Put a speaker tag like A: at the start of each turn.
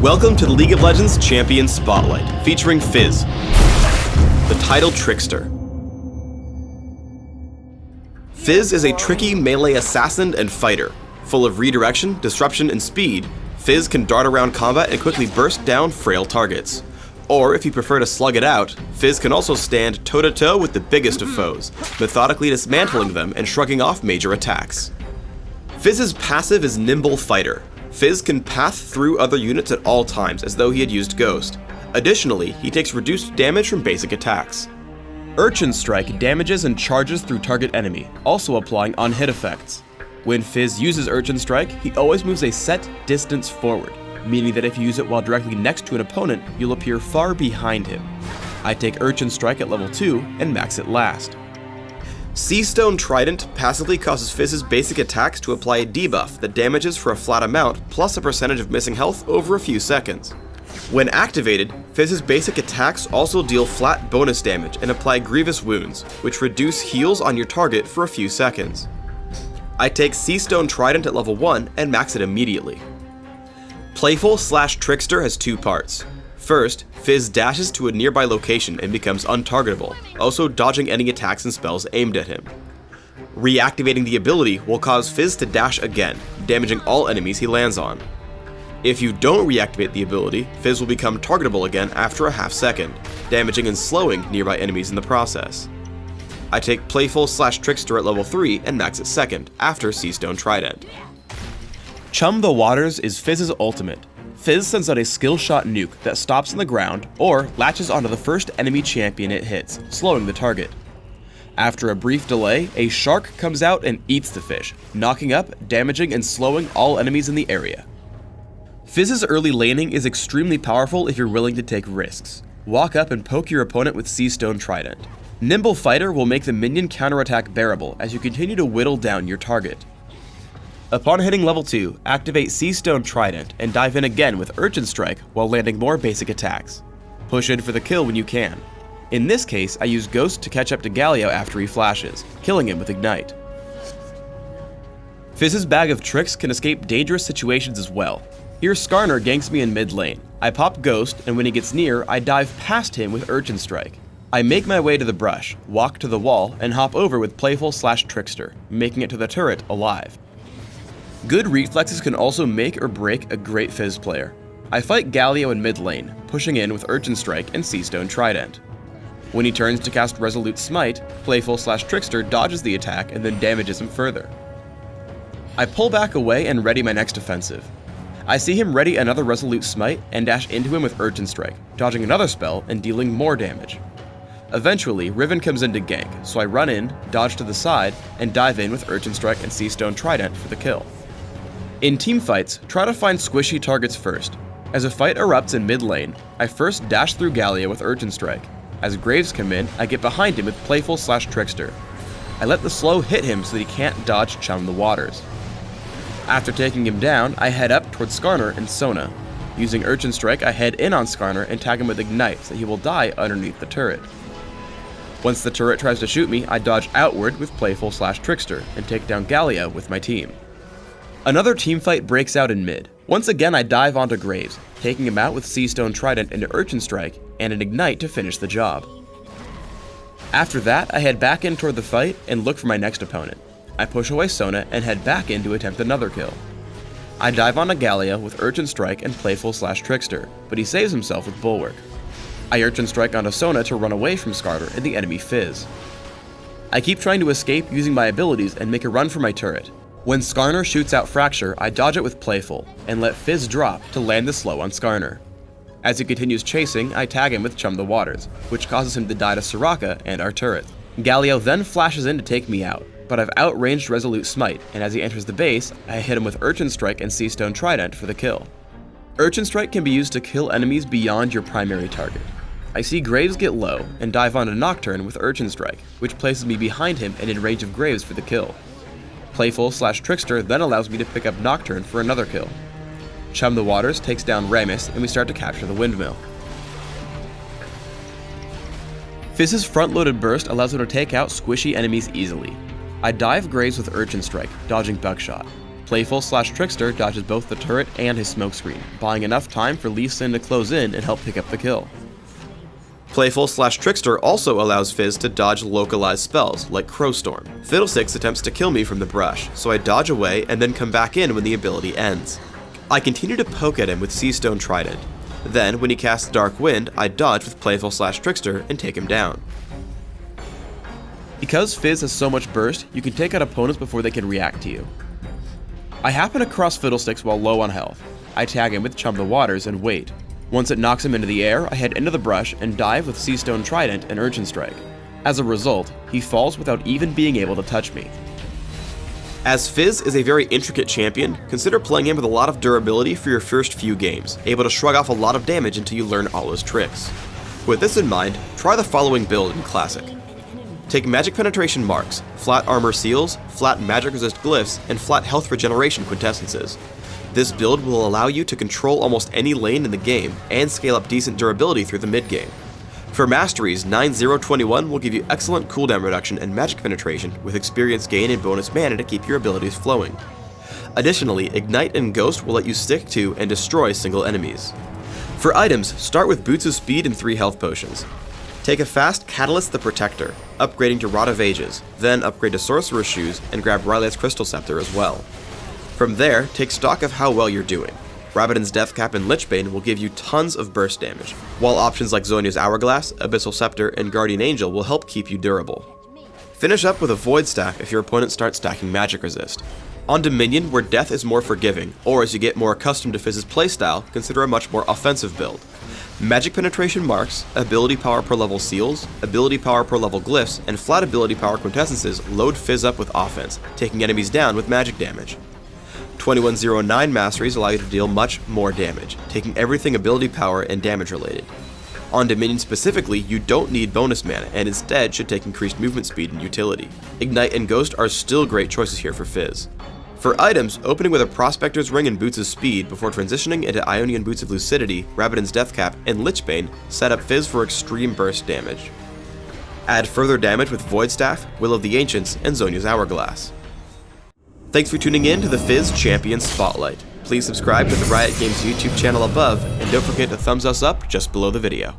A: Welcome to the League of Legends Champion Spotlight, featuring Fizz, the title trickster. Fizz is a tricky melee assassin and fighter. Full of redirection, disruption, and speed, Fizz can dart around combat and quickly burst down frail targets. Or, if you prefer to slug it out, Fizz can also stand toe-to-toe with the biggest of foes, methodically dismantling them and shrugging off major attacks. Fizz's passive is Nimble Fighter. Fizz can path through other units at all times as though he had used Ghost. Additionally, he takes reduced damage from basic attacks. Urchin Strike damages and charges through target enemy, also applying on-hit effects. When Fizz uses Urchin Strike, he always moves a set distance forward, meaning that if you use it while directly next to an opponent, you'll appear far behind him. I take Urchin Strike at level 2 and max it last. Seastone Trident passively causes Fizz's basic attacks to apply a debuff that damages for a flat amount plus a percentage of missing health over a few seconds. When activated, Fizz's basic attacks also deal flat bonus damage and apply grievous wounds, which reduce heals on your target for a few seconds. I take Seastone Trident at level 1 and max it immediately. Playful/Trickster has two parts. First, Fizz dashes to a nearby location and becomes untargetable, also dodging any attacks and spells aimed at him. Reactivating the ability will cause Fizz to dash again, damaging all enemies he lands on. If you don't reactivate the ability, Fizz will become targetable again after a half second, damaging and slowing nearby enemies in the process. I take Playful/Trickster at level 3 and max it second, after Seastone Trident. Chum the Waters is Fizz's ultimate. Fizz sends out a skill shot nuke that stops on the ground or latches onto the first enemy champion it hits, slowing the target. After a brief delay, a shark comes out and eats the fish, knocking up, damaging, and slowing all enemies in the area. Fizz's early laning is extremely powerful if you're willing to take risks. Walk up and poke your opponent with Seastone Trident. Nimble Fighter will make the minion counterattack bearable as you continue to whittle down your target. Upon hitting level 2, activate Seastone Trident and dive in again with Urchin Strike while landing more basic attacks. Push in for the kill when you can. In this case, I use Ghost to catch up to Galio after he flashes, killing him with Ignite. Fizz's bag of tricks can escape dangerous situations as well. Here Skarner ganks me in mid lane. I pop Ghost, and when he gets near, I dive past him with Urchin Strike. I make my way to the brush, walk to the wall, and hop over with Playful/Trickster, making it to the turret alive. Good reflexes can also make or break a great Fizz player. I fight Galio in mid lane, pushing in with Urchin Strike and Seastone Trident. When he turns to cast Resolute Smite, Playful/Trickster dodges the attack and then damages him further. I pull back away and ready my next offensive. I see him ready another Resolute Smite and dash into him with Urchin Strike, dodging another spell and dealing more damage. Eventually, Riven comes in to gank, so I run in, dodge to the side, and dive in with Urchin Strike and Seastone Trident for the kill. In teamfights, try to find squishy targets first. As a fight erupts in mid lane, I first dash through Galio with Urchin Strike. As Graves come in, I get behind him with Playful/Trickster. I let the slow hit him so that he can't dodge Chum the Waters. After taking him down, I head up towards Skarner and Sona. Using Urchin Strike, I head in on Skarner and tag him with Ignite so he will die underneath the turret. Once the turret tries to shoot me, I dodge outward with Playful/Trickster and take down Galio with my team. Another teamfight breaks out in mid. Once again I dive onto Graves, taking him out with Seastone Trident into Urchin Strike and an Ignite to finish the job. After that, I head back in toward the fight and look for my next opponent. I push away Sona and head back in to attempt another kill. I dive onto Galio with Urchin Strike and Playful/Trickster, but he saves himself with Bulwark. I Urchin Strike onto Sona to run away from Skarner and the enemy Fizz. I keep trying to escape using my abilities and make a run for my turret. When Skarner shoots out Fracture, I dodge it with Playful, and let Fizz drop to land the slow on Skarner. As he continues chasing, I tag him with Chum the Waters, which causes him to die to Soraka and our turret. Galio then flashes in to take me out, but I've outranged Resolute Smite, and as he enters the base, I hit him with Urchin Strike and Seastone Trident for the kill. Urchin Strike can be used to kill enemies beyond your primary target. I see Graves get low, and dive onto Nocturne with Urchin Strike, which places me behind him and in range of Graves for the kill. Playful/Trickster then allows me to pick up Nocturne for another kill. Chum the Waters takes down Rammus, and we start to capture the windmill. Fizz's front-loaded burst allows him to take out squishy enemies easily. I dive Graves with Urchin Strike, dodging Buckshot. Playful/Trickster dodges both the turret and his smokescreen, buying enough time for Lee Sin to close in and help pick up the kill. Playful/Trickster also allows Fizz to dodge localized spells, like Crowstorm. Fiddlesticks attempts to kill me from the brush, so I dodge away and then come back in when the ability ends. I continue to poke at him with Seastone Trident. Then, when he casts Dark Wind, I dodge with Playful/Trickster and take him down. Because Fizz has so much burst, you can take out opponents before they can react to you. I happen to cross Fiddlesticks while low on health. I tag him with Chum the Waters and wait. Once it knocks him into the air, I head into the brush and dive with Seastone Trident and Urchin Strike. As a result, he falls without even being able to touch me. As Fizz is a very intricate champion, consider playing him with a lot of durability for your first few games, able to shrug off a lot of damage until you learn all his tricks. With this in mind, try the following build in Classic. Take Magic Penetration Marks, Flat Armor Seals, Flat Magic Resist Glyphs, and Flat Health Regeneration Quintessences. This build will allow you to control almost any lane in the game and scale up decent durability through the mid-game. For Masteries, 9-0-21 will give you excellent cooldown reduction and magic penetration with experience gain and bonus mana to keep your abilities flowing. Additionally, Ignite and Ghost will let you stick to and destroy single enemies. For items, start with Boots of Speed and 3 health potions. Take a fast Catalyst the Protector, upgrading to Rod of Ages, then upgrade to Sorcerer's Shoes and grab Rylat's Crystal Scepter as well. From there, take stock of how well you're doing. Rabadon's Deathcap and Lichbane will give you tons of burst damage, while options like Zhonya's Hourglass, Abyssal Scepter, and Guardian Angel will help keep you durable. Finish up with a Void Staff if your opponent starts stacking Magic Resist. On Dominion, where death is more forgiving, or as you get more accustomed to Fizz's playstyle, consider a much more offensive build. Magic Penetration Marks, Ability Power per level Seals, Ability Power per level Glyphs, and Flat Ability Power Quintessences load Fizz up with offense, taking enemies down with magic damage. 2109 Masteries allow you to deal much more damage, taking everything ability power and damage related. On Dominion specifically, you don't need bonus mana and instead should take increased movement speed and utility. Ignite and Ghost are still great choices here for Fizz. For items, opening with a Prospector's Ring and Boots of Speed before transitioning into Ionian Boots of Lucidity, Rabadon's Deathcap, and Lichbane set up Fizz for extreme burst damage. Add further damage with Void Staff, Will of the Ancients, and Zhonya's Hourglass. Thanks for tuning in to the Fizz Champion Spotlight. Please subscribe to the Riot Games YouTube channel above, and don't forget to thumbs us up just below the video.